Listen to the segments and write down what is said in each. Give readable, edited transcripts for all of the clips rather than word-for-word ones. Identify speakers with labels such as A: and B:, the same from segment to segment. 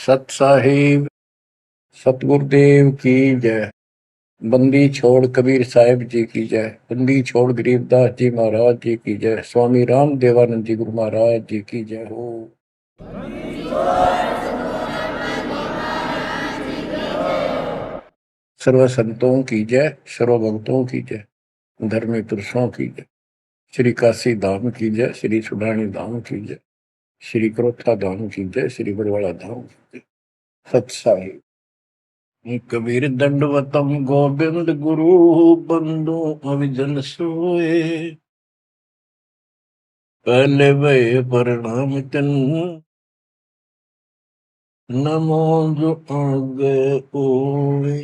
A: सत साहिब सतगुरुदेव की जय। बंदी छोड़ कबीर साहिब जी की जय। बंदी छोड़ गरीबदास जी महाराज जी की जय। स्वामी राम देवानंद जी गुरु महाराज जी की जय हो। सर्व संतों की जय, सर्व भक्तों की जय, धर्मी पुरुषों की जय। श्री काशी धाम की जय, श्री सुडानी धाम की जय, श्री क्रोथा धाम की जय, श्री बरवाड़ा धाम की जय। सत साहिब कबीर दंडवतम गोविंद गुरु बंदो अविजन सोए। पहले भय प्रणाम तन नमो जो आगे ओए।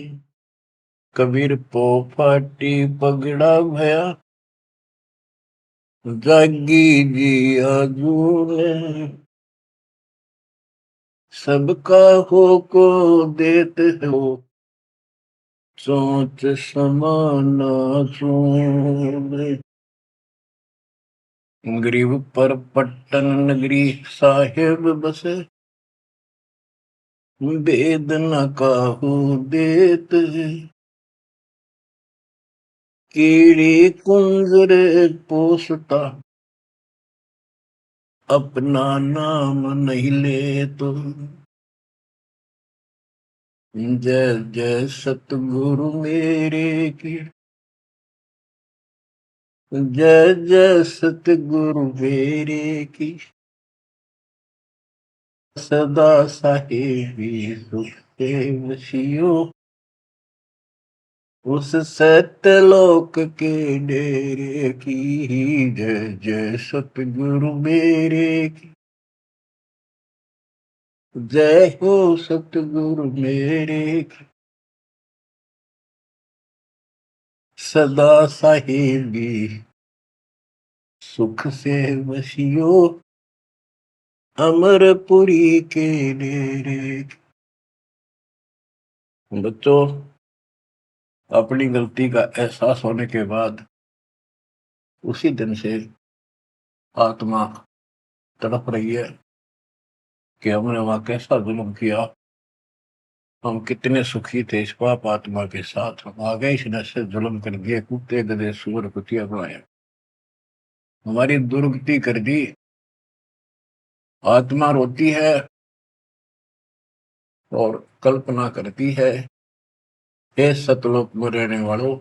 A: कबीर पो फाटी पगड़ा भया जागी जी आजूने। सबका हो को देते हो सोच समाना सोने। गरीब पर पट्टन नगरी साहेब बसे वेद न काहू देत। कीड़ी कुंजर पोसता अपना नाम नहीं ले तो। जय जय सतगुरु मेरे की जय जय सतगुरु मेरे की। सदा साहेबी सुख से वसियो उस सत्यलोक के डेरे की। जय जय सतगुरु मेरे की जय हो सतगुरु मेरे की। सदा साहेबी सुख से वसियो अमरपुरी के डेरे। बच्चों, अपनी गलती का एहसास होने के बाद उसी दिन से आत्मा तड़प रही है कि हमने वहां कैसा जुल्म किया। हम कितने सुखी थे इस पाप आत्मा के साथ, हम आगे इस नशे जुल्म कर दिए, कुत्ते गधे सूअर कुतिया बनाए, हमारी दुर्गति कर दी। आत्मा रोती है और कल्पना करती है, हे सतलोक में रहने वालों,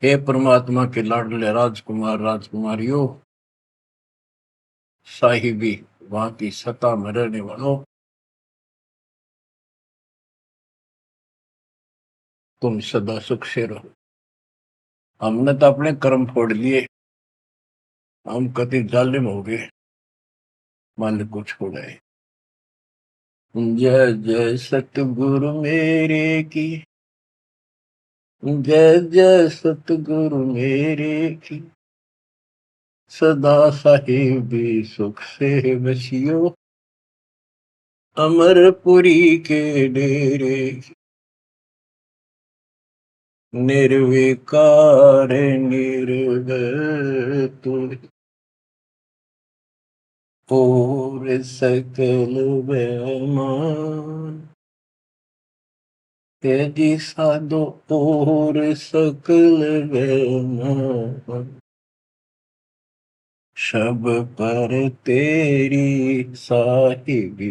A: हे परमात्मा के लाडले राजकुमार राजकुमारियों, साहिबी वहां की सत्ता में रहने वालों, तुम सदा सुख से रहो। हमने तो अपने कर्म फोड़ लिए, हम कति जालिम हो गए, मालिक को छोड़ाए। जय जय सतगुरु मेरे की जय जय सतगुरु मेरे की। सदा साहिबी सुख से बसियो अमरपुरी के डेरे। निर्विकार निर्भय तू और सकल बेमान। तेजी साधो और सकल बेमान। शब पर तेरी साहिबी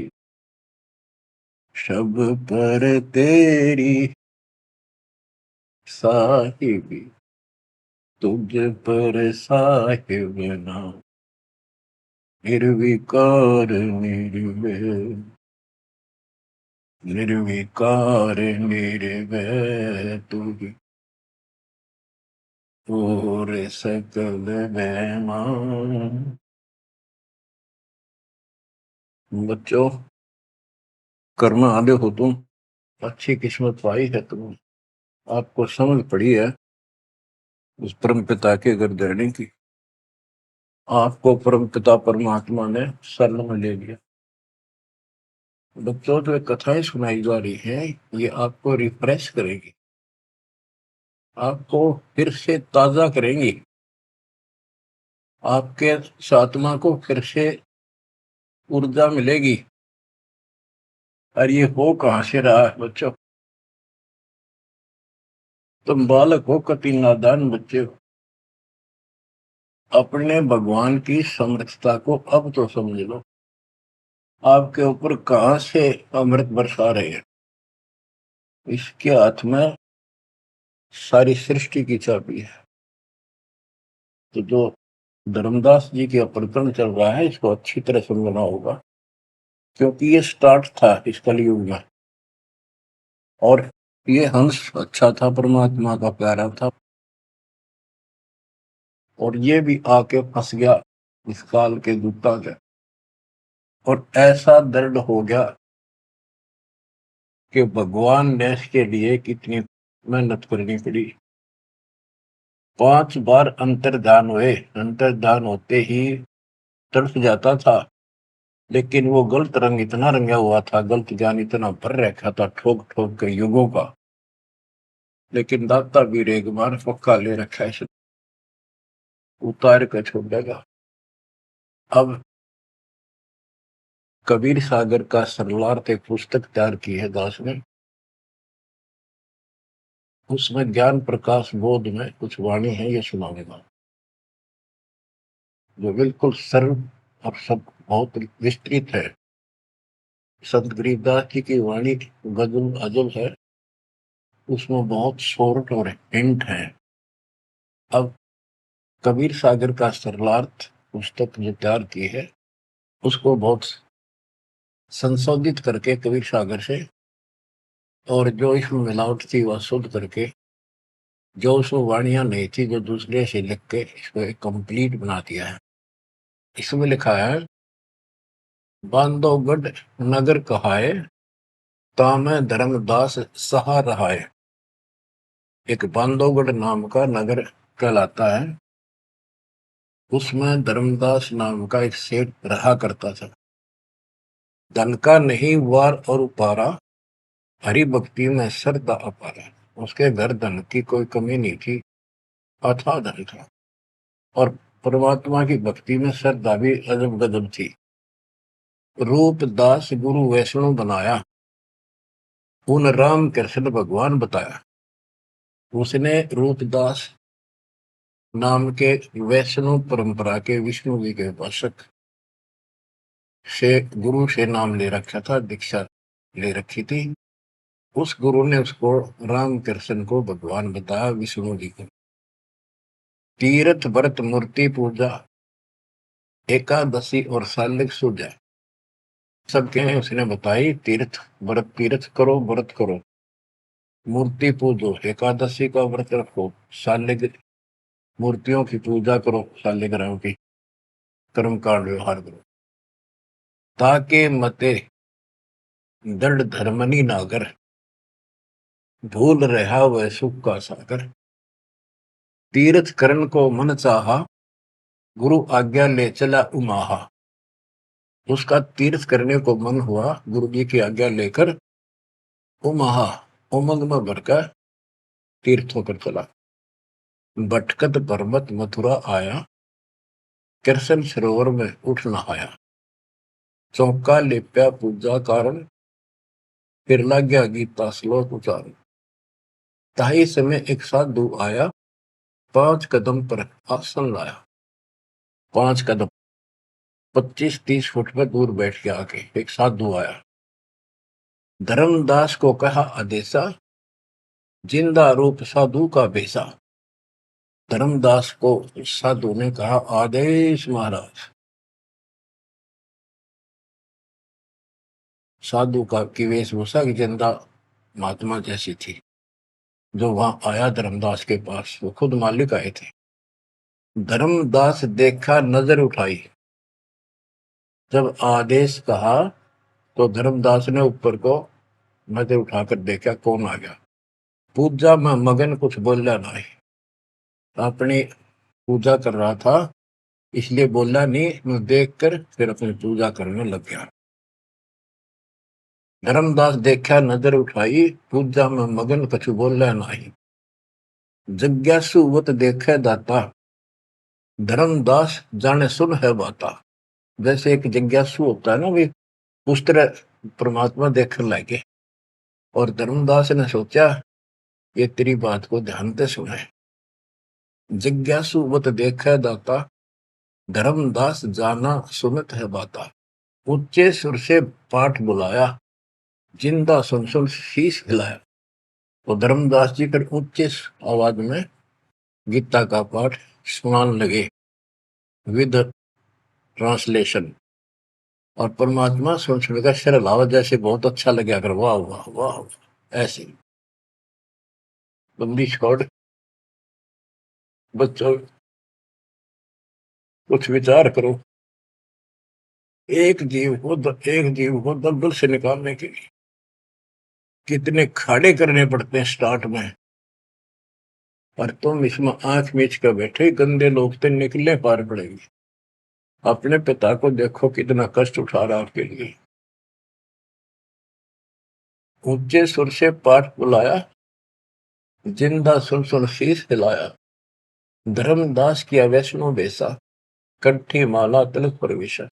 A: शब पर तेरी साहिबी तुझ पर साहिब नाम। निर्विकार निर्भय निर्विकार निर्भय तुझ और सकल बेमान। बच्चों, कर्म आदि हो तुम, अच्छी किस्मत पाई है तुम, आपको समझ पड़ी है उस परम पिता के गर्देने की। आपको परम पिता परमात्मा ने शरण में ले लिया। बच्चों, जो कथाएं सुनाई जा रही है ये आपको रिफ्रेश करेगी, आपको फिर से ताजा करेंगी, आपके आत्मा को फिर से ऊर्जा मिलेगी, और ये हो कहाँ से रहा है बच्चों? तुम बालक हो, कति नादान बच्चे हो। अपने भगवान की समर्थता को अब तो समझ लो। आपके ऊपर कहां से अमृत बरसा रहे हैं? इसके हाथ में सारी सृष्टि की चाबी है। तो जो धर्मदास जी के प्रकरण चल रहा है, इसको अच्छी तरह समझना होगा, क्योंकि ये स्टार्ट था इस कलयुग में। और ये हंस अच्छा था, परमात्मा का प्यारा था, और ये भी आके फंस गया इस काल के दूता के। और ऐसा दर्द हो गया कि भगवान ने इसके लिए कितनी मेहनत करनी पड़ी। 5 बार अंतर्धान हुए, अंतर्धान होते ही तड़प जाता था, लेकिन वो गलत रंग इतना रंगा हुआ था, गलत ज्ञान इतना भर रखा था ठोक ठोक के युगों का। लेकिन दाता वीर एक बार पक्का ले रखा है, उतार कर छोड़ेगा। अब कबीर सागर का सरलार्थ एक पुस्तक तैयार की है दास ने। उसमें ज्ञान प्रकाश बोध में कुछ वाणी है, ये सुनाऊंगा, जो बिल्कुल सरल और सब बहुत विस्तृत है। संत गरीबदास जी की वाणी गजल अजल है, उसमें बहुत शॉर्ट और हिंट है। अब कबीर सागर का सरलार्थ पुस्तक जो तैयार की है, उसको बहुत संशोधित करके कबीर सागर से, और जो इसमें मिलावट थी वह शुद्ध करके, जो उसमें वाणियां नहीं थी जो दूसरे से लिख के इसको एक कंप्लीट बना दिया है। इसमें लिखा है, बांधवगढ़ नगर कहाए, तामे धर्मदास सहा रहाए। एक बांधवगढ़ नाम का नगर कहलाता है, उसमें धर्मदास नाम का एक सेठ रहा करता था। धन का नहीं वार और उपारा, हरि भक्ति में श्रद्धा अपारा। उसके घर धन की कोई कमी नहीं थी, अथाह धन था, और परमात्मा की भक्ति में श्रद्धा भी अजब गजब थी। रूप दास गुरु वैष्णव बनाया, उन राम कृष्ण भगवान बताया। उसने रूपदास नाम के वैष्णव परंपरा के विष्णु जी के उपासक से गुरु से नाम ले रखा था, दीक्षा ले रखी थी। उस गुरु ने उसको राम कृष्ण को भगवान बताया, विष्णु जी को। तीर्थ व्रत मूर्ति पूजा, एकादशी और सालिक सूजा सबके उसने बताई। तीर्थ व्रत, तीर्थ करो, व्रत करो, मूर्ति पूजो, एकादशी का व्रत रखो, सालिक मूर्तियों की पूजा करो, सालिग्राम की कर्म कांड व्यवहार करो, ताके मते दृढ़ धर्मनी नागर, भूल रहा वह सुख का सागर। तीर्थ करण को मन चाहा, गुरु आज्ञा ले चला उमाहा। उसका तीर्थ करने को मन हुआ, गुरु जी की आज्ञा लेकर उमाहा, उमंग में भरकर तीर्थ होकर चला। भटकत पर्वत मथुरा आया, कृष्ण सरोवर में उठ नहाया। चौका लेप्या पूजा कारण, फिर लग गया गीता श्लोक उचारण। ताही समय एक साधु आया, 5 कदम पर आसन लाया। 5 कदम 25-30 फुट पर दूर बैठ के आके एक साधु आया। धर्मदास को कहा आदेशा, जिंदा रूप साधु का भेसा। धर्मदास को साधु ने कहा, आदेश महाराज। साधु का की वेशभूषा की जिंदा महात्मा जैसी थी। जो वहां आया धर्मदास के पास, वो खुद मालिक आए थे। धर्मदास देखा, नजर उठाई। जब आदेश कहा तो धर्मदास ने ऊपर को नजर उठाकर देखा, कौन आ गया। पूजा में मगन, कुछ बोला नहीं, अपनी पूजा कर रहा था, इसलिए बोला नहीं। मैं देखकर फिर अपनी पूजा करने लग गया। धर्मदास देखा, नजर उठाई, पूजा में मगन, कछु बोला नहीं। जिज्ञासुवत देखे दाता, धर्मदास जाने सुन है बाता। जैसे एक जिज्ञासु होता है ना, भी उस तरह परमात्मा देखने लगे और धर्मदास ने सोचा ये तेरी बात को ध्यान से सुने। जिज्ञासु बत देखे दाता, धर्मदास जाना सुनत है बाता। ऊंचे सुर से पाठ बुलाया, जिंदा सुन सुन शीश हिलाया। तो धर्मदास जी फिर ऊंचे आवाज में गीता का पाठ सुनाने लगे विद ट्रांसलेशन। और परमात्मा सुन सुनकर सिर हिलावा, जैसे बहुत अच्छा लगे, कर वाह वाह वाह, ऐसे बंदी छोड़। बच्चों कुछ विचार करो, एक जीव को दलदल से निकालने के लिए कितने खाड़े करने पड़ते हैं स्टार्ट में। पर तुम इसमें आंख मीच कर बैठे, गंदे लोग तो निकलने पार पड़ेगी। अपने पिता को देखो कितना कष्ट उठा रहा आपके लिए। ऊंचे सुर से पाठ बुलाया, जिंदा सुन सुन शीश हिलाया। धर्मदास किया वैष्णो बेसा, कंठी माला तिलक प्रवेशा।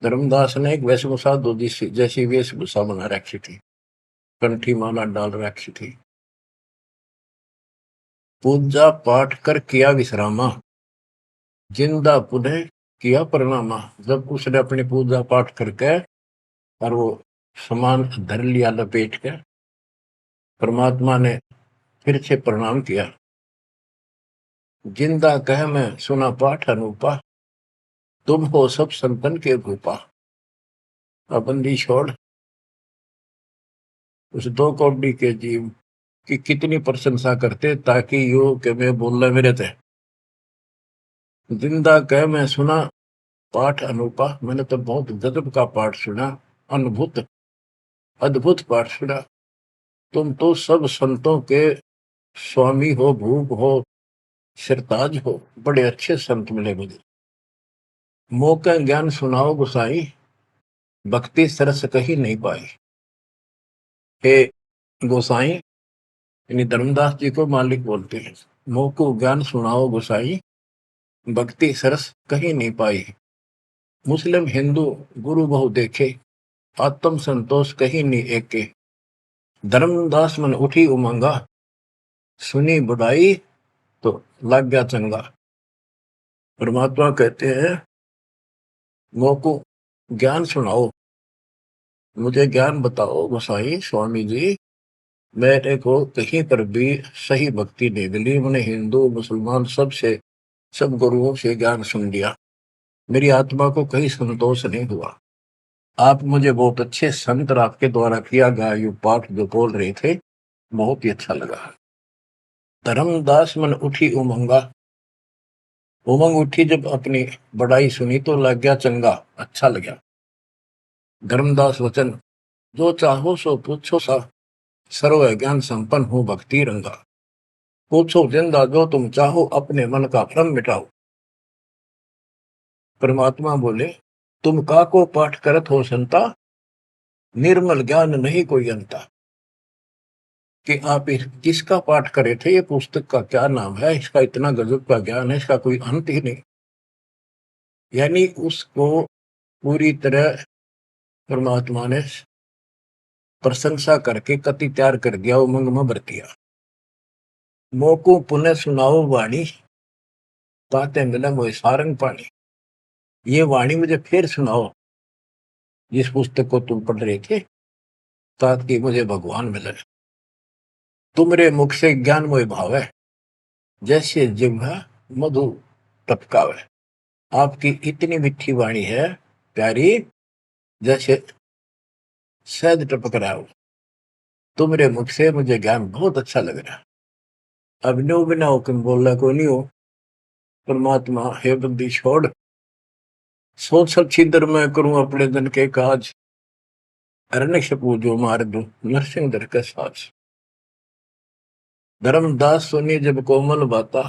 A: धर्मदास ने एक वेशभूषा दूधी जैसी वेशभूषा बना रखी थी, कंठी माला डाल रखी थी। पूजा पाठ कर किया विश्रामा, जिंदा पुनः किया प्रणामा। जब उसने अपनी पूजा पाठ करके और वो सामान धर लिया लपेट के, परमात्मा ने फिर से प्रणाम किया। जिंदा कह मैं सुना पाठ अनूपा, तुम हो सब संतन के भूपा। बंदी छोड़, उस 2 कौड़ी के जीव की कितनी प्रशंसा करते ताकि यो के मैं बोलना मेरे थे। जिंदा कह मैं सुना पाठ अनूपा, मैंने तो बहुत गजब का पाठ सुना, अद्भुत अद्भुत पाठ सुना। तुम तो सब संतों के स्वामी हो, भूप हो, सिरताज हो, बड़े अच्छे संत मिले मुझे। मौका ज्ञान सुनाओ गुसाई, भक्ति सरस कहीं नहीं पाई। हे गोसाई, यानी धर्मदास जी को मालिक बोलते हैं, मोको ज्ञान सुनाओ गुसाई, भक्ति सरस कहीं नहीं पाई। मुस्लिम हिंदू गुरु बहु देखे, आत्म संतोष कहीं नहीं एके। धर्मदास मन उठी उमंगा, सुनी बुराई तो लग गया चंगा। परमात्मा कहते हैं मोको ज्ञान सुनाओ, मुझे ज्ञान बताओ गोसाई स्वामी जी। मेरे को कहीं पर भी सही भक्ति नहीं मिली, मैंने हिंदू मुसलमान सब गुरुओं से ज्ञान सुन लिया, मेरी आत्मा को कहीं संतोष नहीं हुआ। आप मुझे बहुत अच्छे संत आपके द्वारा किया गया ये पाठ जो बोल रहे थे, बहुत ही अच्छा लगा। धर्मदास मन उठी उमंगा, उमंग उठी जब अपनी बड़ाई सुनी तो लग गया चंगा, अच्छा लगा। धर्मदास वचन, जो चाहो सो पूछो सा, सर्व ज्ञान संपन्न हो भक्ति रंगा। पूछो जिंदा जो तुम चाहो, अपने मन का भ्रम मिटाओ। परमात्मा बोले, तुम का को पाठ करत हो संता, निर्मल ज्ञान नहीं कोई अंता। कि आप किसका पाठ करे थे, ये पुस्तक का क्या नाम है, इसका इतना गजब का ज्ञान है, इसका कोई अंत ही नहीं। यानी उसको पूरी तरह परमात्मा ने प्रशंसा करके कति तैयार कर दिया, उमंग में भर दिया। मोको पुनः सुनाओ वाणी, ताते मिला मोए सारंग पानी। ये वाणी मुझे फिर सुनाओ, जिस पुस्तक को तुम पढ़ रहे थे, ताकि मुझे भगवान मिले। तुमरे मुख से ज्ञान मोए भावे, जैसे जिह्वा मधु टपकावे। आपकी इतनी मीठी वाणी है प्यारी, जैसे शहद टपक रहा हो। तुमरे मुख से मुझे ज्ञान बहुत अच्छा लग रहा। अब नो बिना हुक्म बोलना को नहीं हो। परमात्मा हे बंदी छोड़, सोच सब छिद्र मैं करूं अपने दिन के काज, अरण्य पूजो मार दो नरसिंह दर के साज। धर्मदास सुनी जब कोमल बाता,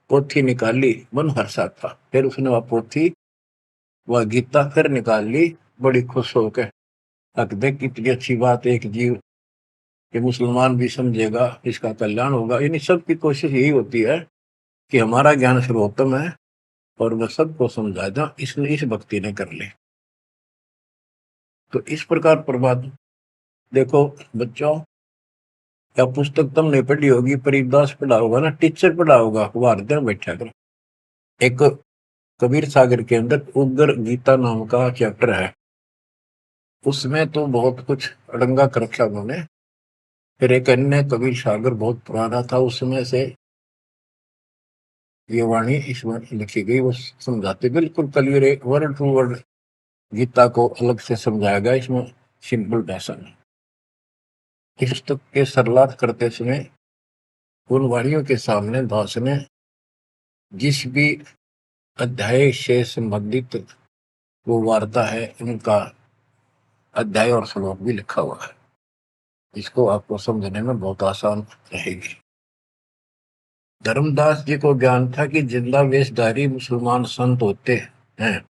A: पोथी निकाली मन हर्षा था। फिर उसने वह पोथी वह गीता फिर निकाल ली, बड़ी खुश होकर। अक देख कितनी अच्छी बात, एक जीव कि मुसलमान भी समझेगा, इसका कल्याण होगा। यानी सबकी कोशिश यही होती है कि हमारा ज्ञान सर्वोत्तम है और वह सबको समझा दो, इसलिए इस भक्ति ने कर ले। तो इस प्रकार प्रभात देखो बच्चों, या पुस्तक तुमने पढ़ी होगी, परिदास पढ़ा होगा ना, टीचर पढ़ा होगा, वो हर दिन बैठा कर। एक कबीर सागर के अंदर उग्र गीता नाम का चैप्टर है, उसमें तो बहुत कुछ अड़ंगा कर रखा उन्होंने। फिर एक अन्य कबीर सागर बहुत पुराना था, उसमें से ये वाणी इसमें लिखी गई, वो समझाते बिल्कुल clear word to word Geeta को अलग से समझाया गया इसमें, सिंपल भाषा में। इस पुस्तक के सरलार्थ करते समय उन वाणियों के सामने दास ने जिस भी अध्याय से संबंधित वो वार्ता है, उनका अध्याय और श्लोक भी लिखा हुआ है। इसको आपको समझने में बहुत आसान रहेगी। धर्मदास जी को ज्ञान था कि जिंदा वेशधारी मुसलमान संत होते हैं,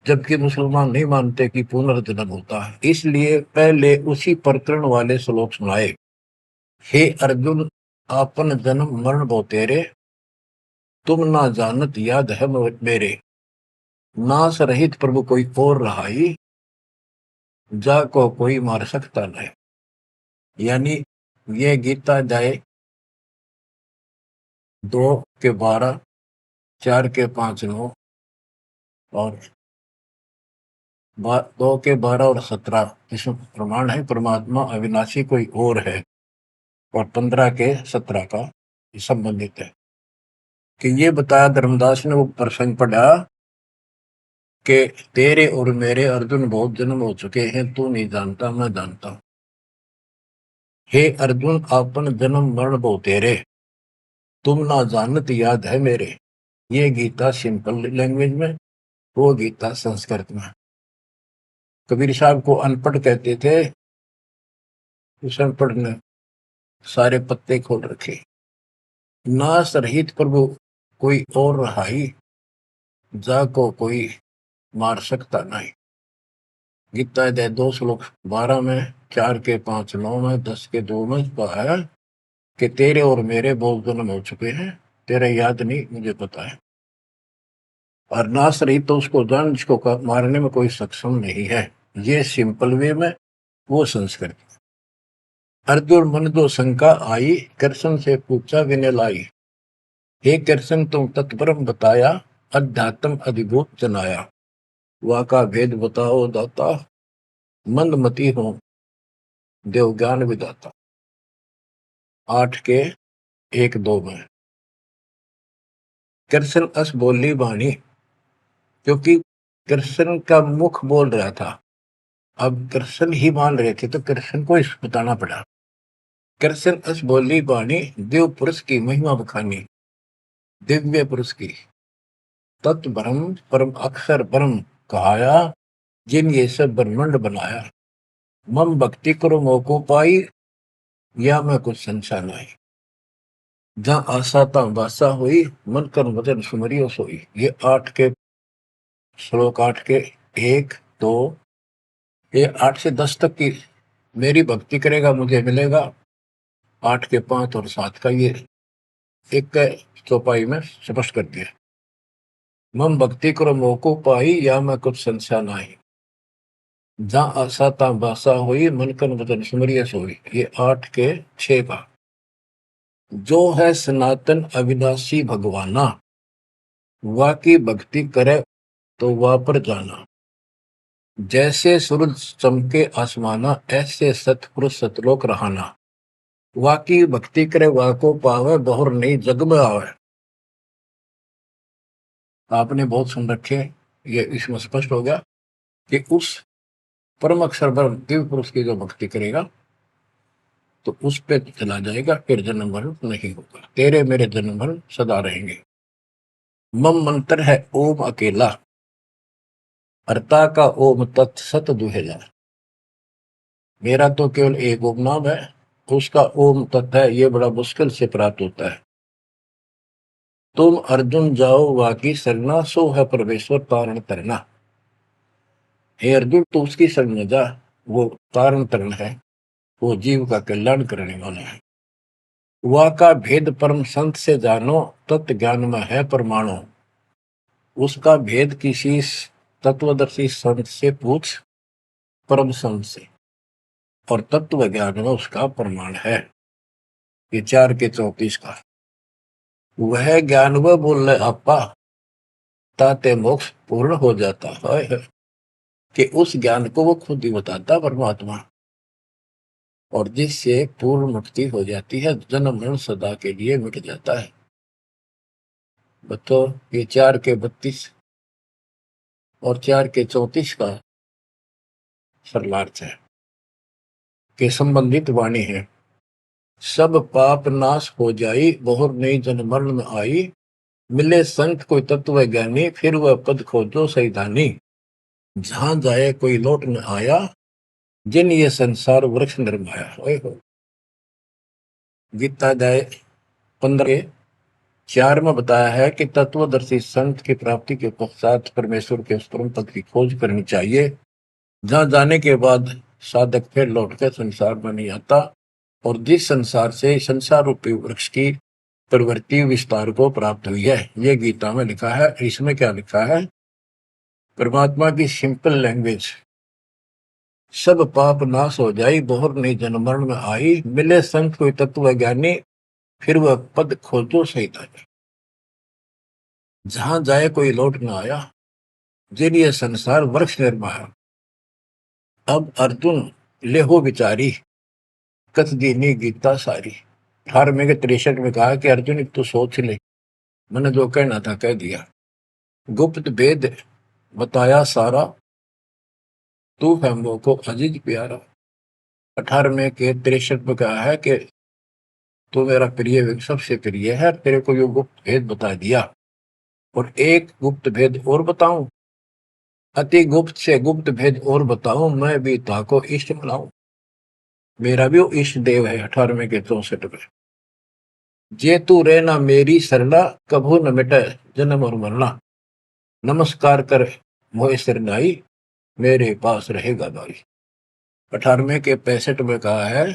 A: जबकि मुसलमान नहीं मानते कि पुनर्जन्म होता है। इसलिए पहले उसी प्रकरण वाले श्लोक सुनाए। हे अर्जुन, आपन जन्म मरण बहु तेरे, तुम ना जानत याद है मेरे, नाश रहित प्रभु कोई और रहाई, जा को कोई मार सकता नहीं। यानी ये गीता अध्याय 2 के 12, 4 के 5, 9 और 2 के 12 और 17 इसमें प्रमाण है परमात्मा अविनाशी कोई और है, और 15 के 17 का संबंधित है। कि ये बताया धर्मदास ने वो प्रसंग पढ़ा कि तेरे और मेरे अर्जुन बहुत जन्म हो चुके हैं, तू नहीं जानता, मैं जानता हूं। हे अर्जुन, आपन जन्म मरण बहु तेरे, तुम ना जानत याद है मेरे। ये गीता सिंपल लैंग्वेज में, वो गीता संस्कृत में। कबीर साहब को अनपढ़ कहते थे, उस अनपढ़ ने सारे पत्ते खोल रखे। नाश रहित प्रभु कोई और रहाई, जा को कोई मार सकता नहीं। गीता अध्याय 2 श्लोक 12 में, 4 के 5, 9 में, 10 के 2 में कहा है कि तेरे और मेरे बहुत जन्म हो चुके हैं, तेरा याद नहीं, मुझे पता है। और नाश रहित तो उसको जान जिसको मारने में कोई सक्षम नहीं है। ये सिंपल वे में, वो संस्कृत। अर्जुन मन दो शंका आई, कृष्ण से पूछा विनय लाई। हे कृष्ण, तुम तत्परम बताया, अध्यात्म अधिभूत जनाया। वा का भेद बताओ दाता, मंदमती हो देव ज्ञान विदाता। 8 के 1, 2 में। कृष्ण अस बोली वाणी, क्योंकि कृष्ण का मुख बोल रहा था, अब कृष्ण ही मान रहे थे तो कृष्ण को इस बताना पड़ा। कृष्ण अस बोली वाणी, देव पुरुष की महिमा बखानी, दिव्य पुरुष की तत्ब्रह्म परम अक्षर ब्रह्म कहाया, जिन ये सब ब्रह्मांड बनाया। मम भक्ति करो मोको पाई, या मैं कुछ संशय नहीं। जहां आशा ता बासा हुई, मन कर वचन सुमरियो सोई। ये 8 के 1, 2, ये 8 से 10 तक की मेरी भक्ति करेगा मुझे मिलेगा। 8 के 5 और 7 का ये एक चौपाई में स्पष्ट कर दिया। मम भक्ति करो मोको पाई, या मैं कुछ संशय नहीं। जहां आशा ता बासा हुई, मन कर वचन सुमरियो सोई। ये 8 के 6 का। जो है सनातन अविनाशी भगवाना, वाकी भक्ति करे तो वह पर जाना। जैसे सूरज चमके आसमाना, ऐसे सतपुरुष सतलोक रहाना। वाकी भक्ति करे वाको पावे, बहुर नहीं जग में आवे। आपने बहुत सुन रखे, ये इसमें स्पष्ट हो गया कि उस परम अक्षर ब्रह्म दिव्य पुरुष की जो भक्ति करेगा तो उस पे चला जाएगा, फिर जन्म मरण नहीं होगा। तेरे मेरे जन्म मरण सदा रहेंगे। मम मंत्र है ओम अकेला, अर्ता का ओम तत्सत दुहेला। मेरा तो केवल एक ओम नाम है, उसका ओम तत्व है, ये बड़ा मुश्किल से प्राप्त होता है। तुम अर्जुन जाओ वाकी सरना, सो है परमेश्वर तारण तरना। हे अर्जुन, तो उसकी शरण में जा, वो तारण तरण है, वो जीव का कल्याण करने वाला है। वह का भेद परम संत से जानो, तत्व ज्ञान में है परमाणु। उसका भेद किसी तत्वदर्शी संत से पूछ, परम संत से, और तत्व ज्ञान में उसका प्रमाण है। ये 4 के 34 का वह ज्ञान वह बोल रहे आपा ताते मोक्ष पूर्ण हो जाता है कि उस ज्ञान को वो खुद ही बताता परमात्मा, और जिससे पूर्ण मुक्ति हो जाती है, जन्म मरण सदा के लिए मिट जाता है। बतो ये 4 के 32 और 4 के 34 का सरलार्थ है कि संबंधित वाणी है। सब पाप नाश हो जाई, बहुर नई जन्म मरण में आई, मिले संत कोई तत्व ज्ञानी, फिर वह पद खोजो सैधानी। जहां जाए कोई लौट न आया, जिन ये संसार वृक्ष निर्माया। ओए हो। गीता अध्याय 15 के 4 में बताया है कि तत्वदर्शी संत की प्राप्ति के पश्चात परमेश्वर के परम पद की खोज करनी चाहिए, जहां जाने के बाद साधक फिर लौटकर संसार में नहीं आता, और जिस संसार से संसार रूपी वृक्ष की प्रवृत्ति विस्तार को प्राप्त हुई है। ये गीता में लिखा है। इसमें क्या लिखा है? परमात्मा की सिंपल लैंग्वेज। सब पाप नाश हो जाई, बहुर नहीं जन्म मरण में आई, मिले संत कोई तत्व ज्ञानी, फिर वह पद खोजो सैतानी। जहां जाए कोई लौट न आया, जिन ये संसार वृक्ष निर्माया। अब अर्जुन लेहो विचारी, कथ दीनी गीता सारी। 18वें के 63 में कहा कि अर्जुन तो सोच ले, मैंने जो कहना था कह दिया, गुप्त भेद बताया सारा, तू है मोह को अजीज प्यारा। 18वें के 63 में कहा है कि तू मेरा प्रिय सबसे प्रिय है, तेरे को यो गुप्त भेद बता दिया। और एक गुप्त भेद और बताऊं, अति गुप्त से गुप्त भेद और बताऊं, मैं भी ताको इष्ट बनाऊं। मेरा भी वो इष्ट देव है। 18वें के 64 में, जे तू रहना मेरी सरला, कभू न मिटे जन्म और मरना। नमस्कार कर मोह सिरनाई, मेरे पास रहेगा भाई। 18वें के 65 में कहा है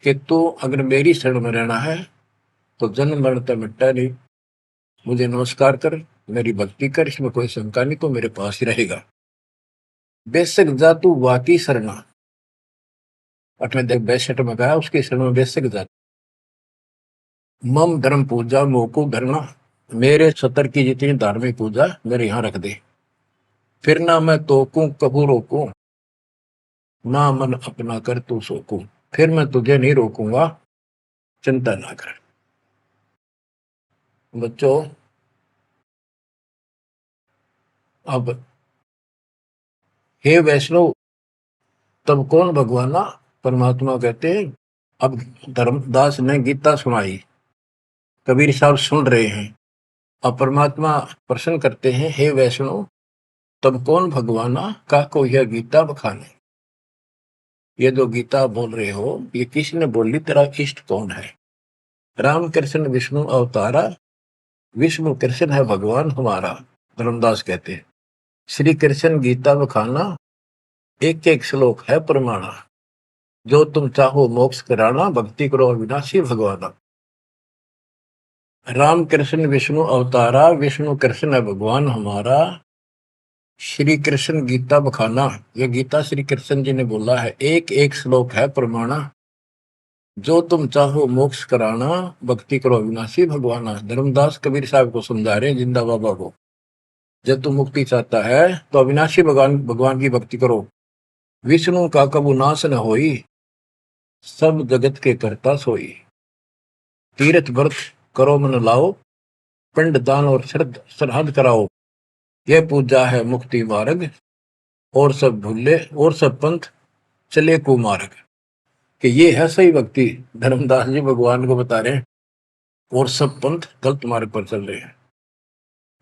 A: कि तू अगर मेरी शरण में रहना है तो जन्म मरण तो मिटता नहीं। मुझे नमस्कार कर, मेरी भक्ति कर, इसमें कोई शंका नहीं, तो मेरे पास ही रहेगा। बेशक जा तू वाकी शरणा। 62 में कहा उसकी शरण में बेशक जा। मम धर्म पूजा मोको धरना, मेरे सतर की जितनी धार्मिक पूजा मेरे यहाँ रख दे। फिर ना मैं तोकूं कभू रोकूं, ना मन अपना कर तू सोकूं। फिर मैं तुझे नहीं रोकूंगा, चिंता ना कर। बच्चों, अब हे वैष्णव, तब कौन भगवाना? परमात्मा कहते हैं। अब धर्मदास ने गीता सुनाई, कबीर साहब सुन रहे हैं। अब परमात्मा प्रश्न करते हैं, हे वैष्णव, तब कौन भगवाना का को यह गीता बखाने। ये जो गीता बोल रहे हो, ये किसने बोली? तेरा इष्ट कौन है? राम कृष्ण विष्णु अवतारा, विष्णु कृष्ण है भगवान हमारा। धर्मदास कहते हैं श्री कृष्ण गीता बखाना, एक एक श्लोक है प्रमाणा। जो तुम चाहो मोक्ष कराना, भक्ति करो अविनाशी भगवाना। राम कृष्ण विष्णु अवतारा, विष्णु कृष्ण है भगवान हमारा। श्री कृष्ण गीता बखाना, ये गीता श्री कृष्ण जी ने बोला है, एक एक श्लोक है प्रमाणा। जो तुम चाहो मोक्ष कराना, भक्ति करो अविनाशी भगवाना। धर्मदास कबीर साहब को समझा रहे हैं, जिंदा बाबा को। जब तुम मुक्ति चाहता है तो अविनाशी भगवान की भक्ति करो। विष्णु का कबू नाश न होई, सब जगत के करता सोई। तीर्थ व्रत करो मन लाओ, पिंड दान और श्राद्ध कराओ। यह पूजा है मुक्ति मार्ग, और सब भूले और सब पंथ चले कुमार्ग। कि ये है सही भक्ति। धर्मदास जी भगवान को बता रहे हैं, और सब पंथ गलत मार्ग पर चल रहे हैं।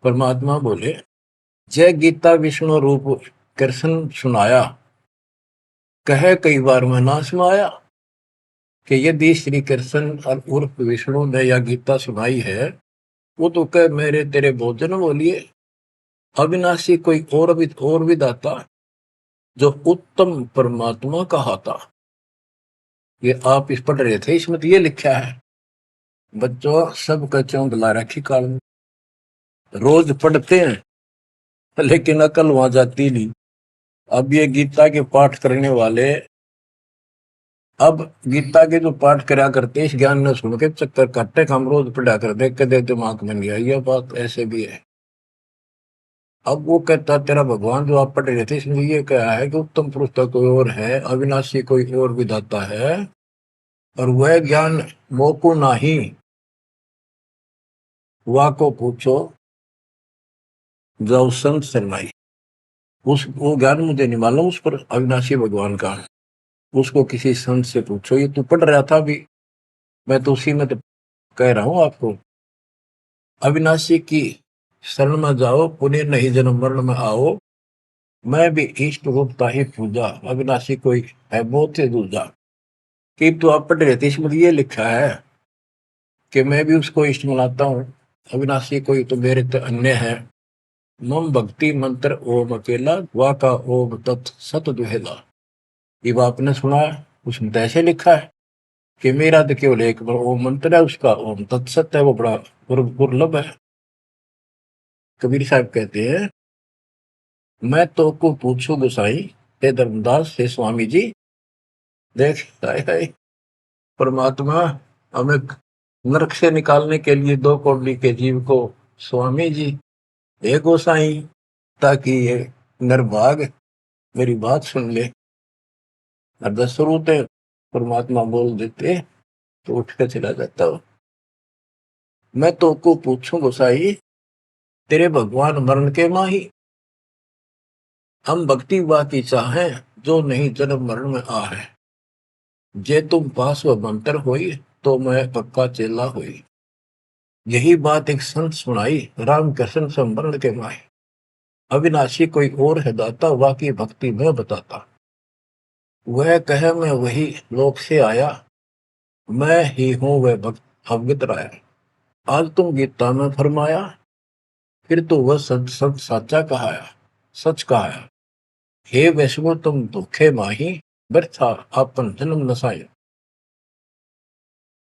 A: परमात्मा बोले, जय गीता विष्णु रूप कृष्ण सुनाया, कहे कई बार मैं ना सुनाया। कि यदि श्री कृष्ण और उर्फ विष्णु ने यह गीता सुनाई है, वो तो कह मेरे तेरे भोजन बोलिए। अविनाशी कोई और भी दाता, जो उत्तम परमात्मा कहा था। ये आप इस पढ़ रहे थे, इसमें तो ये लिखा है। बच्चों, सब कच्चों गला रखी काल, रोज पढ़ते हैं लेकिन अकल वहां जाती नहीं। अब ये गीता के पाठ करने वाले, अब गीता के जो पाठ करा करते इस ज्ञान ने सुन के चक्कर काटते, हम रोज पढ़ा कर देख के दे दिमाग में नहीं आई ये बात, ऐसे भी है। अब वो कहता तेरा भगवान जो आप पढ़ रहे थे इसमें ये क्या है कि उत्तम पुरुष तो कोई और है, अविनाशी कोई और विधाता है, और वह ज्ञान मोको नाही, वा को पूछो जो संत शरणाई। उस वो ज्ञान मुझे नहीं मालूम उस पर अविनाशी भगवान का, उसको किसी संत से पूछो। ये तू पढ़ रहा था भी, मैं तो उसी में तो कह रहा हूं आपको। अविनाशी की शरण में जाओ, पुण्य नहीं जन्म मरण में आओ, मैं भी इष्ट रूपता ही पूजा, अविनाशी कोई है बहुत से दूजा। कि तो आप पढ़ रहे थे इसमें ये लिखा है कि मैं भी उसको इष्ट मनाता हूँ, अविनाशी कोई तो मेरे तो अन्य है। मम भक्ति मंत्र ओम अकेला, वा का ओम तत् सत दुहेला। ये आपने सुना है, उसमें तो ऐसे लिखा है कि मेरा तो केवल एक ओम मंत्र है, उसका ओम तत्सत है, वो बड़ा दुर्लभ है। कबीर साहब कहते हैं, मैं तो को पूछू गोसाई, हे धर्मदास हे स्वामी जी। देख हाय हाय, परमात्मा हमें नरक से निकालने के लिए दो कौड़ी के जीव को स्वामी जी हे गोसाई, ताकि ये नरभाग मेरी बात सुन ले। और दस होते परमात्मा बोल देते तो उठ के चला जाता हो। मैं तो को पूछूं गोसाई, तेरे भगवान मरण के माही, हम भक्ति वा की चाहें, जो नहीं जन्म मरण में आ है। जे तुम पास व मंत्र होई, तो मैं पक्का चेला हुई। यही बात एक संत सुनाई, राम कृष्ण संवरण के माही। अविनाशी कोई और है दाता, वाकी भक्ति में बताता। वह कहे मैं वही लोक से आया, मैं ही हूं वह भक्त अवगत राया। आज तुम गीता में फरमाया, फिर तो वह सच सच साचा कहाया, सच कहाया। हे वैष्णो तुम दुखे माही, व्यर्था आपन जन्म नसाया।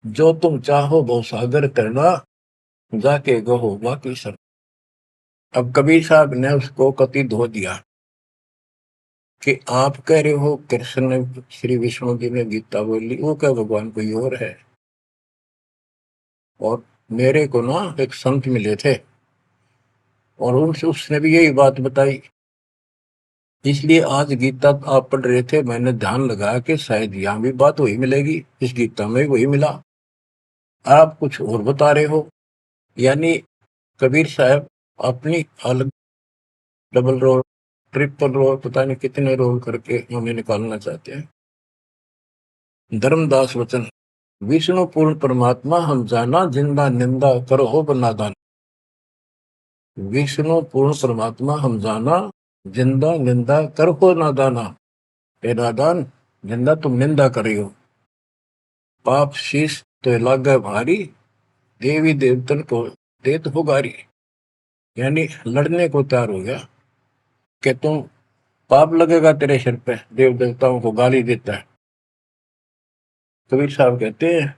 A: जो तुम चाहो वो सागर करना, जाके गहो बाकी सर। अब कबीर साहब ने उसको कति धो दिया कि आप कह रहे हो कृष्ण ने, श्री विष्णु जी ने गीता बोली, वो क्या भगवान कोई और है। और मेरे को ना एक संत मिले थे और उनसे उसने भी यही बात बताई। इसलिए आज गीता आप पढ़ रहे थे, मैंने ध्यान लगाया कि शायद यहाँ भी बात वही मिलेगी, इस गीता में वही मिला, आप कुछ और बता रहे हो। यानी कबीर साहब अपनी अलग डबल रोल, ट्रिपल रोल, पता नहीं कितने रोल करके हमें निकालना चाहते हैं। धर्मदास वचन, विष्णु पूर्ण परमात्मा हम जाना, जिंदा निंदा करो हो बनादान। विष्णु पूर्ण परमात्मा हम जाना, जिंदा निंदा कर हो नादाना। हे नादान, जिंदा तुम निंदा कर रही हो, पाप शीश तो लागे भारी, देवी देवतन को देत हो गारी। यानी लड़ने को तैयार हो गया कि तुम, पाप लगेगा तेरे सिर पे, देव देवताओं को गाली देता है। कबीर साहब कहते हैं,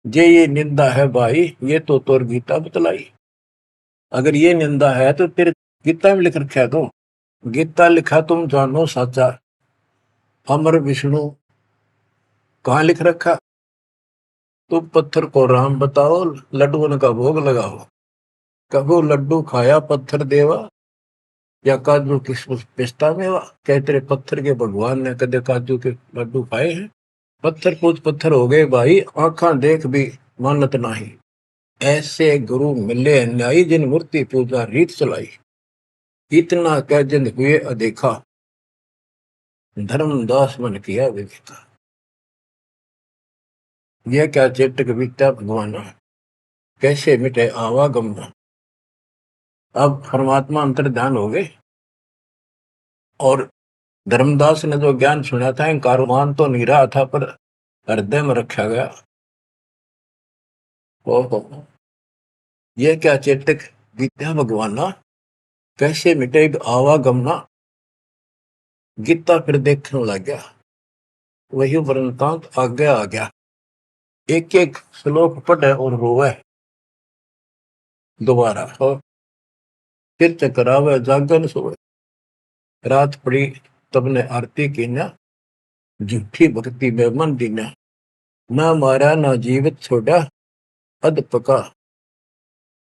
A: जे ये निंदा है भाई, ये तो तोर गीता बतलाई। अगर ये निंदा है तो तेरे गीता में लिख रखा है, तो गीता लिखा तुम जानो साचा, अमर विष्णु कहाँ लिख रखा, तुम पत्थर को राम बताओ, लड्डुओं का भोग लगाओ। कबो लड्डू खाया पत्थर देवा, या काजू किशमिश पिस्ता मेवा। क्या तेरे पत्थर के भगवान ने कदे काजू के लड्डू खाए हैं। पत्थर पूछ पत्थर हो गए भाई, आंखा देख भी मानत नाही। ऐसे गुरु मिले अन्यायी, जिन मूर्ति पूजा रीत चलाई। इतना कह जिन हुए अदेखा, धर्मदास मन किया विवेका। यह क्या चेटक बीता भगवाना, कैसे मिटे आवागमना। अब परमात्मा अंतर ध्यान हो गए और धर्मदास ने जो ज्ञान सुना था, कारवान तो नहीं रहा था पर हृदय में रखा गया। ओहो, यह क्या चेतक विद्या भगवाना, कैसे मिटे आवागमना। गीता फिर देखने लग गया, वही वृंतांत आगे आ गया। एक एक श्लोक पढ़े और रोवे दोबारा, और फिर चकरावे जागन सोए। रात पड़ी तब ने आरती की न, झूठी भक्ति में मन दीना, ना मारा ना जीवित छोड़ा, अध पका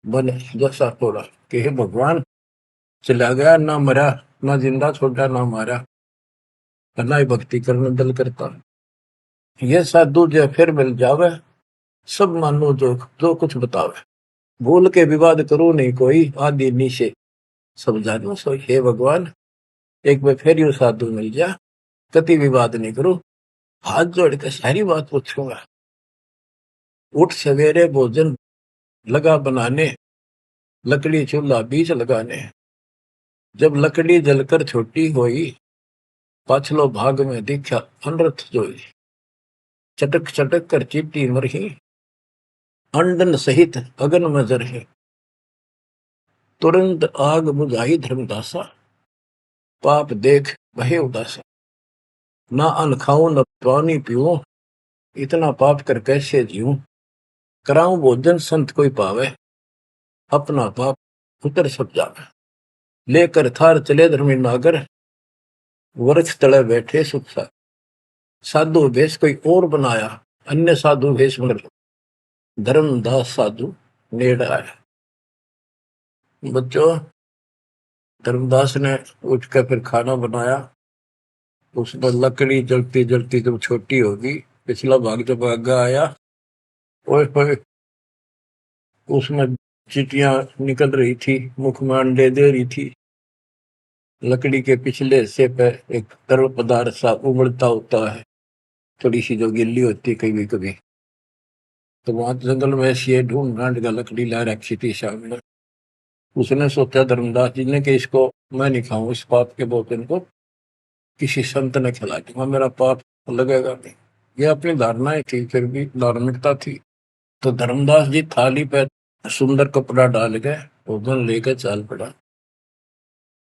A: बन जैसा तोड़ा। कि हे भगवान, चला गया ना मरा, ना जिंदा छोड़ा ना मारा, ना ही भक्ति करने दिल करता। ये साधु जो फिर मिल जावे, सब मानो जो जो कुछ बतावे, भूल के विवाद करो नहीं कोई, आदि नीचे सब जानो सोई। हे भगवान, एक बार फिर यू साधु मिल जा, कति विवाद नहीं करो, हाथ जोड़ के सारी बात पूछूंगा। उठ सवेरे भोजन लगा बनाने, लकड़ी चूल्हा बीच लगाने, जब लकड़ी जलकर छोटी होई, पाछलो भाग में दिखा अनरथ जोई। चटक चटक कर चीटी मरही, अंडन सहित अगन में जरही, तुरंत आग बुझाई धर्मदासा, पाप देख बहे उदासा। ना अन्न खाऊं न पानी पीऊं, इतना पाप कर कैसे जीऊं। कराऊं भोजन संत कोई पावे, अपना पाप उतर सब जावे। लेकर थार चले धर्मी नागर, वृक्ष तले बैठे सुख सा। साधु भेष कोई और बनाया, अन्य साधु भेष मगर धर्मदास साधु नेड़ आया। बच्चों, धर्मदास ने उठकर फिर खाना बनाया। उसमें लकड़ी जलती जलती जब छोटी होगी, पिछला भाग जब आगे आया, और उसमें चीटियां निकल रही थी, मुख में अंडे दे रही थी। लकड़ी के पिछले हिस्से पे एक तरल पदार्थ सा उबलता होता है, थोड़ी सी जो गिल्ली होती है कभी कभी। तो वहां जंगल में ऐसी ढूंढ ढांड का लकड़ी ला रखी थी सामने। उसने सोचा धर्मदास जी ने कि इसको मैं नहीं खाऊं, इस पाप के भोजन को किसी संत ने खिला दूंगा, मेरा पाप लगेगा नहीं। ये अपनी धारणाएं थी, फिर भी धार्मिकता थी। तो धर्मदास जी थाली पे सुंदर कपड़ा डाल के भोजन लेकर चाल पड़ा,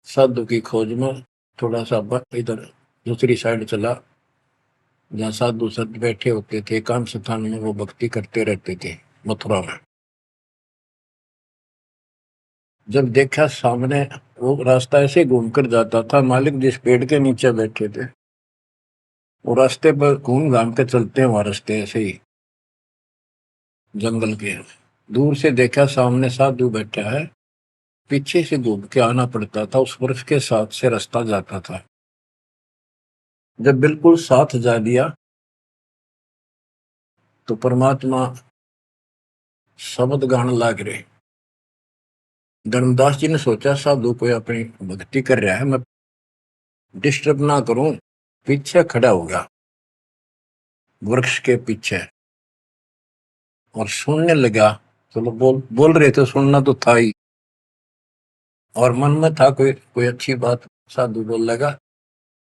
A: साधु की खोज में। थोड़ा सा इधर दूसरी साइड चला, जहाँ साधु संत बैठे होते थे, एकांत स्थान में वो भक्ति करते रहते थे मथुरा में। जब देखा सामने, वो रास्ता ऐसे घूमकर जाता था, मालिक जिस पेड़ के नीचे बैठे थे, वो रास्ते पर घूम घाम के चलते हैं, वहां रास्ते ऐसे ही जंगल के। दूर से देखा सामने साधु बैठा है, पीछे से घूम के आना पड़ता था, उस वृक्ष के साथ से रास्ता जाता था। जब बिल्कुल साथ जा दिया तो परमात्मा शब्द गान लाग रहे। धर्मदास जी ने सोचा साधु कोई अपनी भक्ति कर रहा है, मैं डिस्टर्ब ना करूं, पीछे खड़ा होगा वृक्ष के पीछे और सुनने लगा। चलो बोल बोल रहे थे, सुनना तो था ही, और मन में था कोई अच्छी बात साधु बोल लगा,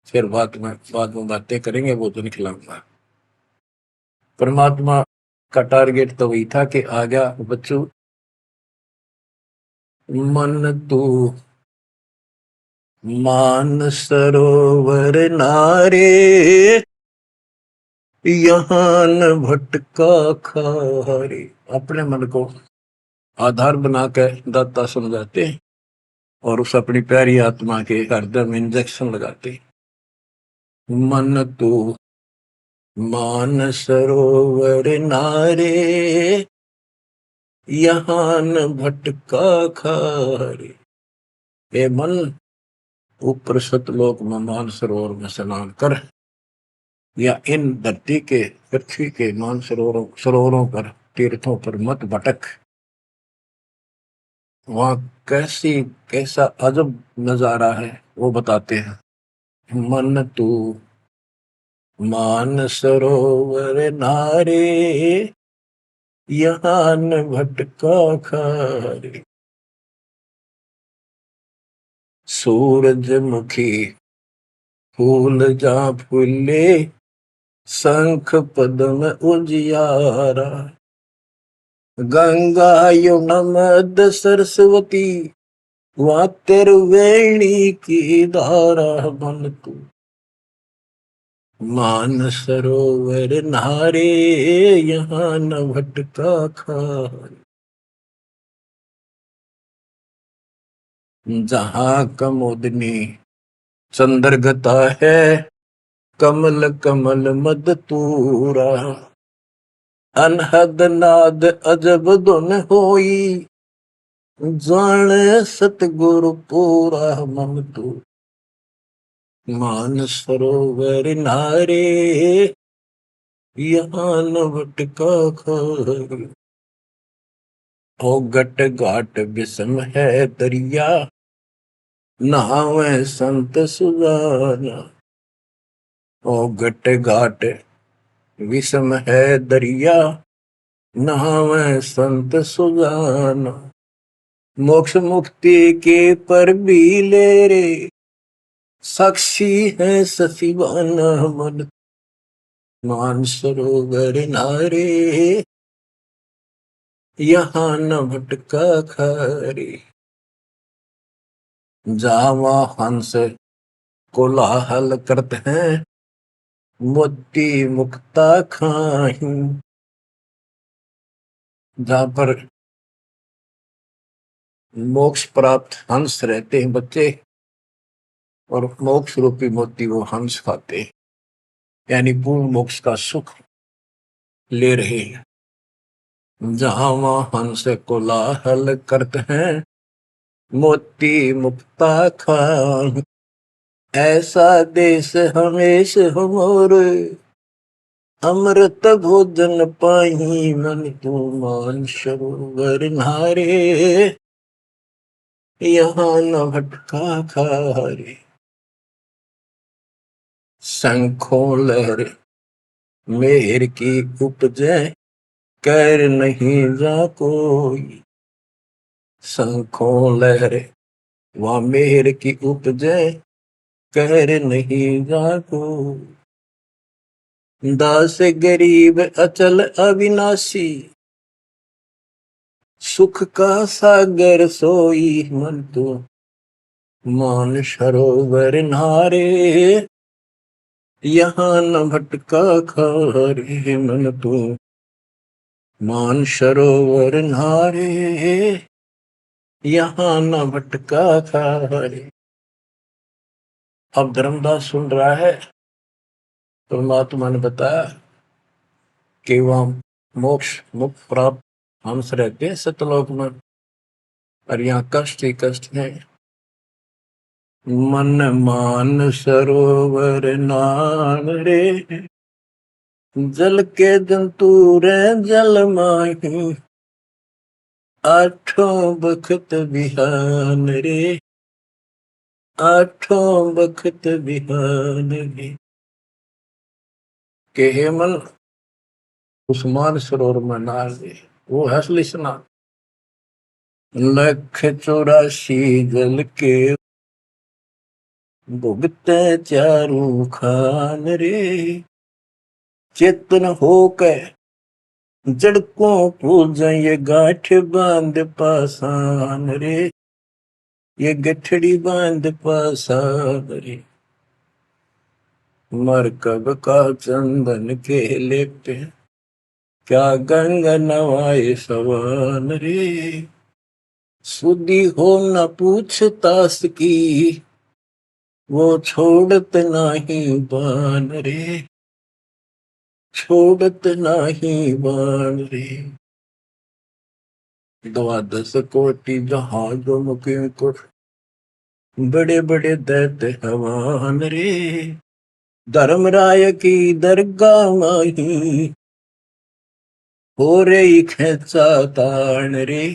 A: फिर बाद में बातें करेंगे, वो तो निकलाऊंगा। परमात्मा का टारगेट तो वही था कि आ गया बच्चों, मन तू मान सरोवर नारे, यहाँ न भटका खारे। अपने मन को आधार बना कर दाता समझाते और उस अपनी प्यारी आत्मा के हृदय में इंजेक्शन लगाते। मन तू मान सरोवर नारे, यहाँ न भटका खारे। ए मन, ऊपर सतलोक में मान सरोवर में स्नान कर, या इन धरती के पृथ्वी के मान सरोवरों पर, तीर्थों पर मत भटक। वहां कैसा अजब नजारा है वो बताते हैं। मन तू मान सरोवर नारे, यहाँ न भटका खारे। सूरजमुखी फूल जा फूले, शंख पद्म उजियारा। गंगा यमुना मद सरस्वती, वहाँ त्रिवेणी की धारा। मन तू मान सरोवर नारे, यहाँ न भटका खारे। जहाँ कमोदनी चंद्रगता है कमल कमल मद तूरा, अनहद नाद अजब धुन होई, जाने सतगुरु पूरा मन तू। मान सरोवर नारे यहाँ न भटका खारी, ओ गट घाट विषम है दरिया, नहावे संत सुजाना। ओ गट घाट विषम है दरिया, नहावे संत सुजाना। मोक्ष मुक्ति के पर भी ले रे, साक्षी है सचिवाना मन। मान सरोवर नारे यहाँ न भटका खारी, जावा हंस कोलाहल करते हैं, मोती मुक्ता खाही। जहां पर मोक्ष प्राप्त हंस रहते हैं बच्चे, और मोक्ष रूपी मोती वो हंस खाते हैं, यानी पूर्ण मोक्ष का सुख ले रहे हैं। जहां वहां हंस कोलाहल करते हैं, मोती मुक्ता खाही। ऐसा देश हमेश हमोरे, अमृत भोजन पाही मन तू। मान सरोवर नारे यहाँ न भटका खारे, शंखों लहर मेहर की उपजे, कर नहीं जा कोई। शंखों लहर वहाँ मेहर की उपजे, कर नहीं जा कोई। दास गरीब अचल अविनाशी, सुख का सागर सोई मन तू। मान सरोवर नारे यहाँ न भटका खारे मन तू। मान सरोवर नारे यहाँ न भटका खारे। अब धर्मदास सुन रहा है, परमात्मा ने बताया कि वहां मोक्ष मुक्त प्राप्त हंस रहते हैं सतलोक में, और यहाँ कष्ट ही कष्ट है। मन मान सरोवर नान रे, जल के जंतु रे जल माही। आठों बखत बिहान रे, आठों बखत बिहान रे। के हे मन उस मान सरोवर में नार दे, वो है असली स्नान। लख 84 जल के भुगते चारू खान रे। चेतन होकर जड़कों पूजा ये गांठ बांध पासान रे, ये गठड़ी बांध पासान रे। मरकब का चंदन के लेपते, क्या गंगा नवाए सवान रे। सुधी हो न पूछतास की, वो छोड़त नहीं बान रे, छोड़त नहीं बान रे। 12 कोटि जहाजों मुके को, बड़े बड़े दैत्य हवान रे। धर्मराय की दरगाह माही, हो रही खेचा तान रे,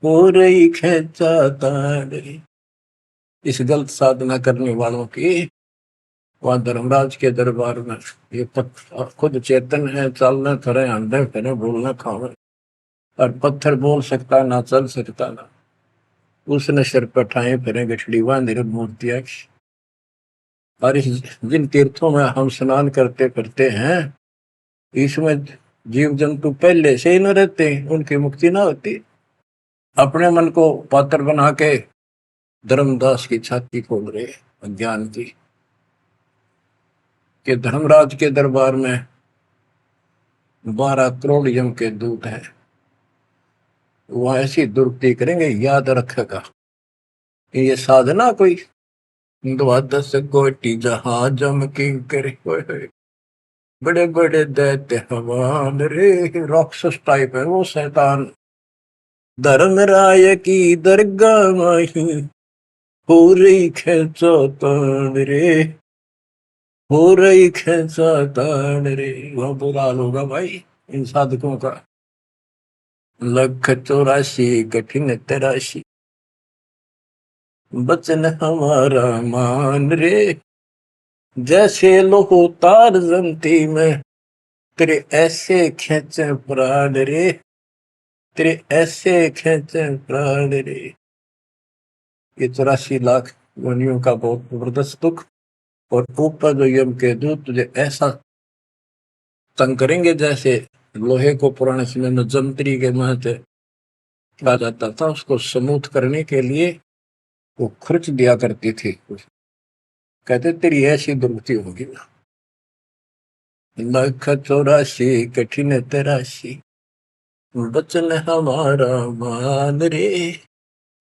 A: हो रही खेचा तान रे। इस गलत साधना करने वालों की वहां धर्मराज के दरबार में, ये खुद चेतन है, चलना करे, अंडे करे, बोलना खावे, और पत्थर बोल सकता ना, चल सकता ना, उसने सिर पर ठाए फिरे गठड़ी बांध मूर्तियां। और इस जिन तीर्थों में हम स्नान करते करते हैं, इसमें जीव जंतु पहले से ही न रहते, उनकी मुक्ति ना होती। अपने मन को पात्र बना के धर्मदास की छाती खोल रहे अज्ञान की, कि धर्मराज के दरबार में 12 करोड़ यम के दूत हैं, वह ऐसी दुर्गति करेंगे, याद रखेगा। ये साधना कोई द्वादश कोटि जहाज की करे, बड़े बड़े दैत्य हवान रे। राक्षस टाइप है वो शैतान। धर्मराय की दरगाह माही हो रही खेचातान रे, हो रही खेचातान रे। वह बुरा हाल होगा भाई इन साधकों का। 184 कठिन तराशी, बचन हमारा मान रे। जैसे लोहो तार जंती में, तेरे ऐसे खेचे प्राण रे, तेरे ऐसे खेचे प्राण रे। ये 84 लाख योनियों का बहुत जबरदस्त दुख। और ऊपर जो यम के दूत तुझे ऐसा तंग करेंगे जैसे लोहे को पुराने समय में जंतरी के महते कहा जाता था, उसको समूथ करने के लिए वो खर्च दिया करती थी। कहते तेरी ऐसी दुर्गति होगी ना। 184 कठिन तराशी, बचन हमारा मान रे।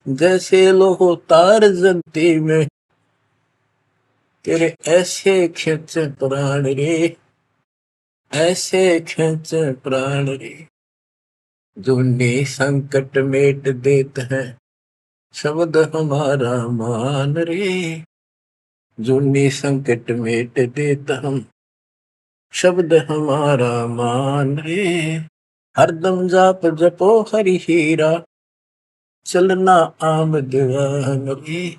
A: जैसे लोहो तार जंती में, तेरे ऐसे खेचे प्राण रे, ऐसे खेचे प्राण रे। जो संकट मेट देत है, शब्द हमारा मान रे। जो संकट मेट देत हम, शब्द हमारा मान रे। हरदम जाप जपो हरि हीरा, चलना आम दीवान रे,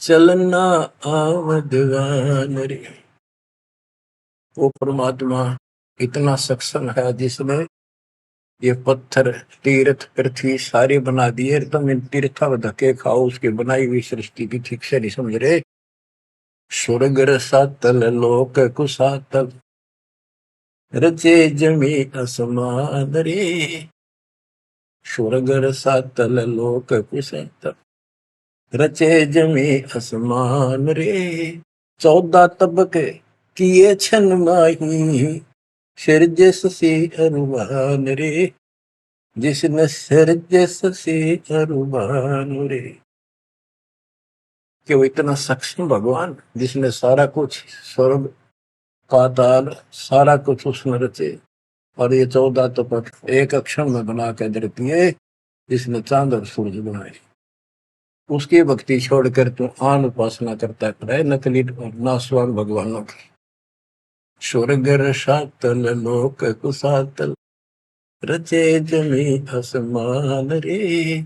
A: चलना आम दीवान रे। वो परमात्मा इतना सक्षम है जिसने ये पत्थर तीर्थ पृथ्वी सारी बना दिए। तुम इन तीर्था धक्के खाओ, उसकी बनाई हुई सृष्टि की ठीक से नहीं समझ रहे। स्वर्ग रसातल लोक कुसातल, रचे जमी असमान रे। स्वर्ग रसातल लोक कुसातल, रचे जमी असमान रे। 14 तबके किए छन माही, सिरजस से अनुमान रे। जिसने सिरजस से अनुमान रे। कि वो इतना सक्षम भगवान जिसने सारा कुछ स्वर्ग पाताल सारा कुछ उसने रचे। और ये 14 तपक एक अक्षर में बना के देती है। जिसने चांद और सूरज बनाए, उसकी भक्ति छोड़कर तू आन उपासना करता है नकली और नासवान भगवानों की। स्वर्ग रसातल लोक कुसातल, रचे जमी आसमान रे।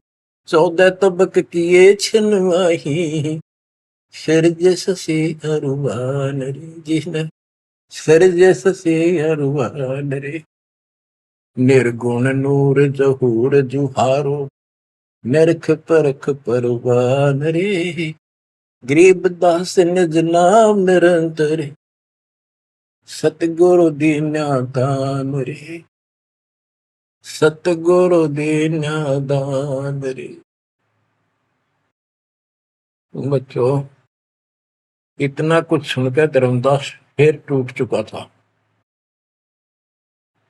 A: 14 तबक किए छिन माही, सिरजस से अरुवान रे। जिसने सिरजस से अरुवान रे। निर्गुण नूर जहूर जुहारो, नरख परख परवान रे। गरीब दास निज नाम निरंतर, सतगुरु दीन्या दान रे, सतगुरु दीन्या दान रे। बच्चों इतना कुछ सुनकर धर्मदास फिर टूट चुका था।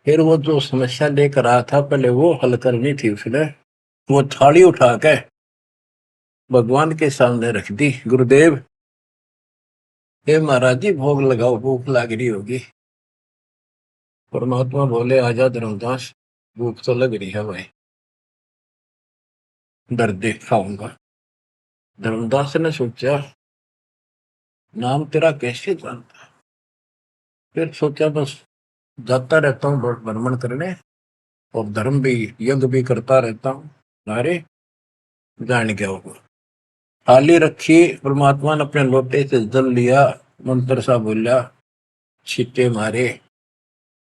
A: फिर वो जो समस्या लेकर आया था पहले वो हल करनी थी उसने। वो थाली उठा के भगवान के सामने रख दी। गुरुदेव हे महाराज जी भोग लगाओ, भूख लग रही होगी। परमात्मा बोले आजा धर्मदास, भूख तो लग रही है भाई, डर देख खाऊंगा। धर्मदास ने सोचा नाम तेरा कैसे जानता। फिर सोचा बस जाता रहता हूँ भ्रमण करने और धर्म भी यज्ञ भी करता रहता हूँ, नारे जान क्या होगा। थाली रखी, परमात्मा ने अपने लोटे से जल लिया, मंत्र सा बोला, छींटे मारे,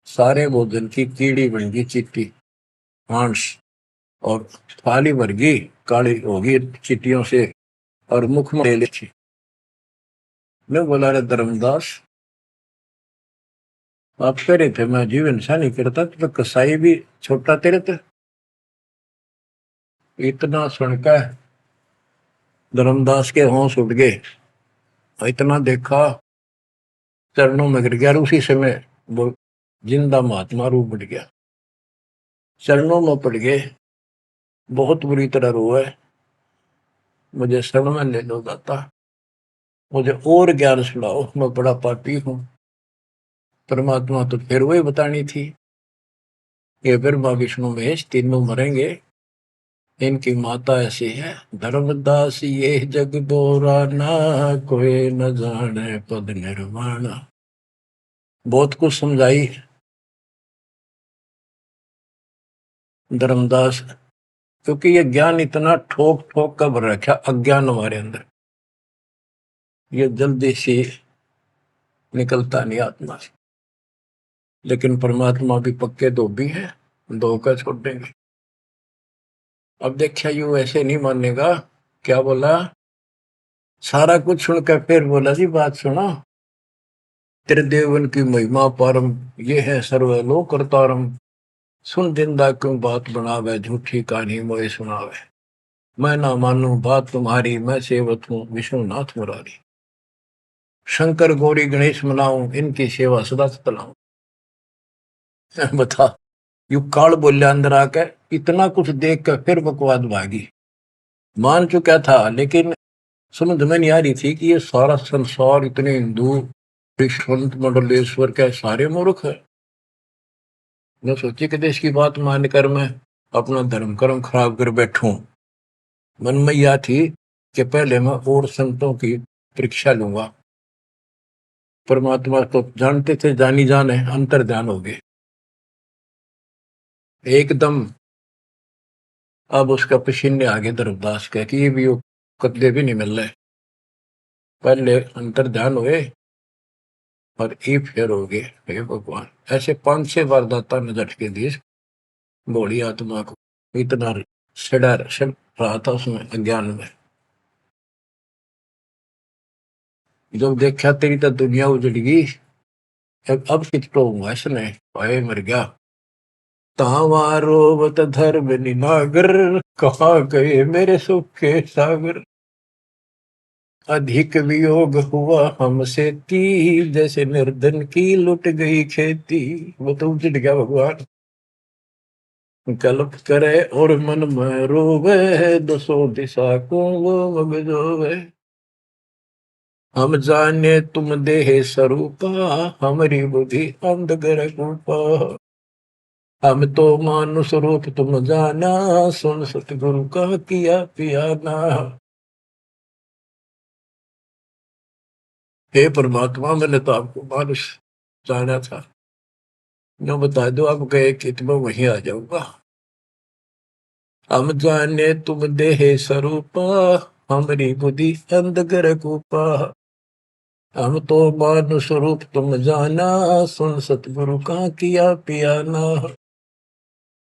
A: सारे भोजन की कीड़ी बन गई चीटी मांस। और थाली भर गई, काली होगी चीटियों से और मुख में ले ली। मैं बोला रे धर्मदास आप कह रहे थे मैं जीव इंसान नहीं करता, तो कसाई भी छोटा तेरे थे। इतना सुनकर धर्मदास के होश उठ गए। इतना देखा चरणों में गिर गया। उसी समय वो जिंदा महात्मा रूप बढ़ गया, चरणों में पड़ गए, बहुत बुरी तरह रोए। मुझे शरण में ले लो दाता, मुझे और ज्ञान सुनाओ, मैं बड़ा पापी हूं। परमात्मा तो फिर वही बतानी थी, ये ब्रह्मा विष्णु महेश तीनों मरेंगे, इनकी माता ऐसी है। धर्मदास ये जग बोराना, कोई न जाने पद निर्वाण। बहुत कुछ समझाई धर्मदास, क्योंकि ये ज्ञान इतना ठोक ठोक कर भर रखा अज्ञान हमारे अंदर, ये जल्दी से निकलता नहीं आत्मा से। लेकिन परमात्मा भी पक्के धोबी है, धोकर छोड़ देंगे। अब देखिए यू ऐसे नहीं मानेगा, क्या बोला, सारा कुछ सुनकर फिर बोला जी बात सुना, तेरे देवन की महिमा परम, ये है सर्वलोक करतारम। सुन जिंदा क्यों बात बनावे, झूठी कहानी मोए सुनावे। मैं ना मानू बात तुम्हारी, मैं सेवक हूँ विष्णुनाथ मुरारी। शंकर गौरी गणेश मनाऊं, इनकी सेवा सदा चलाऊं। बता, यू काल बोलिया अंदर आके, इतना कुछ देख कर फिर बकवाद भागी। मान चुका था लेकिन समझ में नहीं आ रही थी कि ये सारा संसार, इतने हिंदू संत मंडलेश्वर के सारे मूर्ख है। मैं सोची कि देश की बात मानकर मैं अपना धर्म कर्म खराब कर बैठूं। मन में यह थी कि पहले मैं और संतों की परीक्षा लूंगा। परमात्मा तो जानते थे, जानी जाने अंतर ध्यान हो गए एकदम। अब उसका पसीने आगे धर्मदास के कि ये भी कदे भी नहीं मिल रहे। पहले अंतर ध्यान हुए और ये फिर हो गए। हे भगवान, ऐसे 5-6 बार दाता ने झटके दिए भोली आत्मा को, इतना सड़ रहा था उसमें अज्ञान में। जब देखा तेरी तो दुनिया उजड़ गई, अब कितो हुआ इसने, भाई मर गया। तावारोवत धर्म निनागर, कहाँ गए मेरे सुख के सागर। अधिक वियोग हुआ हमसे ती, जैसे निर्धन की लुट गई खेती। वो तो उजड़ गया भगवान। कल्प करे और मन में रोवे, दसों दिशा को वो मगजोवे। हम जाने तुम देह स्वरूपा, हमारी बुद्धि अंधगर रूपा। हम तो मानुष रूप तुम जाना, सुन सतगुरु का किया पियाना। हे परमात्मा, मैंने तो आपको मानुष जाना था, जो बता दो आप गए कि मैं वहीं आ जाऊंगा। हम जाने तुम देह स्वरूपा, हमारी बुद्धि अंधगर रूपा। हम तो मानुष रूप तुम जाना, सुन सतगुरु का किया पियाना।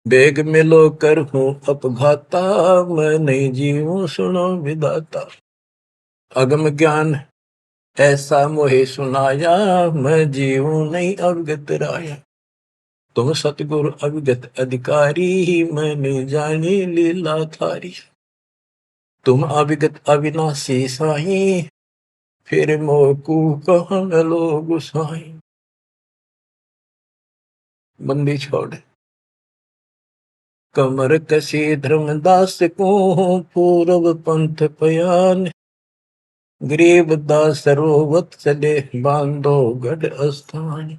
A: बेग मिलो कर हूँ अपघाता, मैं नहीं जीऊं सुनो विदाता। अगम ज्ञान ऐसा मोहे सुनाया, मैं जीऊं नहीं अवगत राया। तुम सतगुरु अविगत अधिकारी, मैं नहीं जानी लीला थारी। तुम अविगत अविनाशी साईं, फिर मोकू कहाँ मिलो गुसाई। बंदी छोड़ कमर कसी धर्मदास को, पूर्व पंथ पयान। गरीब दास रोवत चले, बांधो गढ़ स्थान।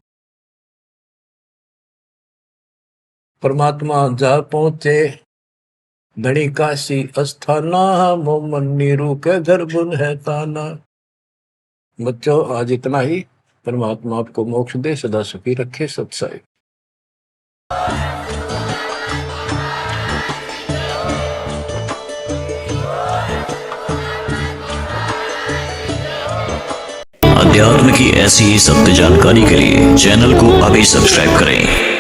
A: परमात्मा जा पहुंचे धनी काशी अस्थाना, मोमन नीरू के घर बुन है ताना। बच्चों आज इतना ही। परमात्मा आपको मोक्ष दे, सदा सुखी रखे। सत्साई।
B: अध्यात्म की ऐसी ही सत्य जानकारी के लिए चैनल को अभी सब्सक्राइब करें।